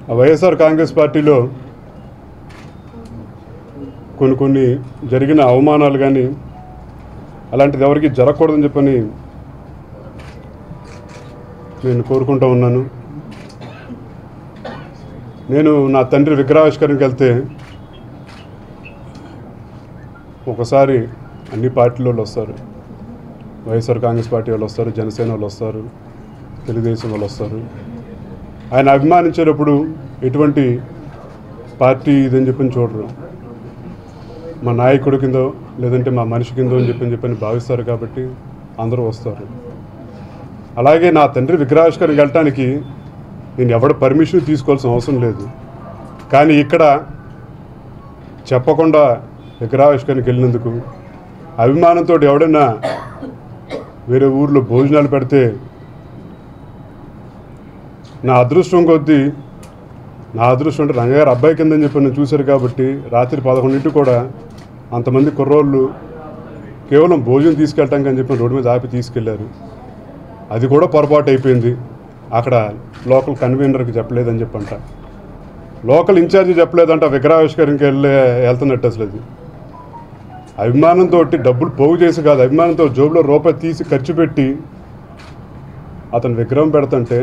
వైఎస్ఆర్ కాంగ్రెస్ పార్టీలో కొన్ని జరిగిన అవమానాలు కానీ అలాంటిది ఎవరికి జరగకూడదని చెప్పని నేను కోరుకుంటూ ఉన్నాను. నేను నా తండ్రి విగ్రహావిష్కరణకి వెళ్తే ఒకసారి అన్ని పార్టీల వాళ్ళు వస్తారు. వైఎస్ఆర్ కాంగ్రెస్ పార్టీ వాళ్ళు వస్తారు, జనసేన వాళ్ళు వస్తారు, తెలుగుదేశం వాళ్ళు వస్తారు. ఆయన అభిమానించేటప్పుడు ఎటువంటి పార్టీ ఇదని చెప్పని చూడరు. మా నాయకుడి కిందో లేదంటే మా మనిషి కిందో అని చెప్పని భావిస్తారు కాబట్టి అందరూ వస్తారు. అలాగే నా తండ్రి విగ్రహావిష్కరణకి వెళ్ళటానికి నేను ఎవడ పర్మిషన్ తీసుకోవాల్సిన అవసరం లేదు. కానీ ఇక్కడ చెప్పకుండా విగ్రహావిష్కరణకి వెళ్ళినందుకు అభిమానంతో ఎవడైనా వేరే ఊర్లో భోజనాలు పెడితే నా అదృష్టం కొద్దీ అంటే రంగగారు అబ్బాయి కిందని చెప్పి నేను చూశారు కాబట్టి రాత్రి 11 కూడా అంతమంది కుర్రోళ్ళు కేవలం భోజనం తీసుకెళ్ళటానికి అని చెప్పి రోడ్డు మీద ఆపి తీసుకెళ్లారు. అది కూడా పొరపాటు అయిపోయింది. అక్కడ లోకల్ కన్వీనర్కి చెప్పలేదని చెప్పంట, లోకల్ ఇన్ఛార్జి చెప్పలేదంట. విగ్రహావిష్కరణకి వెళ్తున్నట్టు అసలు అది అభిమానంతో డబ్బులు పోగు చేసి కాదు, అభిమానంతో జోబులో రూపాయి తీసి ఖర్చు పెట్టి అతను విగ్రహం పెడుతుంటే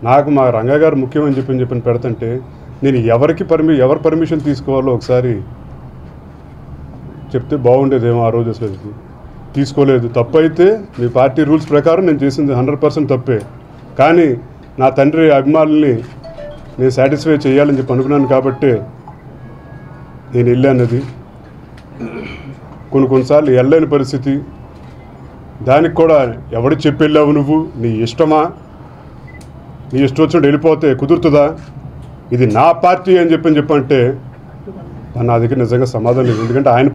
నాకు మా రంగగారు ముఖ్యమని చెప్పని పెడుతుంటే నేను ఎవరి పర్మిషన్ తీసుకోవాలో ఒకసారి చెప్తే బాగుండేదేమో. ఆ రోజు అసలు తీసుకోలేదు. తప్పు అయితే మీ పార్టీ రూల్స్ ప్రకారం నేను చేసింది 100% తప్పే. కానీ నా తండ్రి అభిమానుల్ని నేను సాటిస్ఫై చేయాలని చెప్పి అనుకున్నాను కాబట్టి నేను వెళ్ళానది. కొన్నిసార్లు వెళ్ళలేని పరిస్థితి. దానికి కూడా ఎవడు చెప్పి వెళ్ళావు నువ్వు, నీ ఇష్టమా, నీ ఇష్టం వచ్చినట్టు వెళ్ళిపోతే కుదురుతుందా, ఇది నా పార్టీ అని చెప్పంటే నా దగ్గర నిజంగా సమాధానం లేదు. ఎందుకంటే ఆయన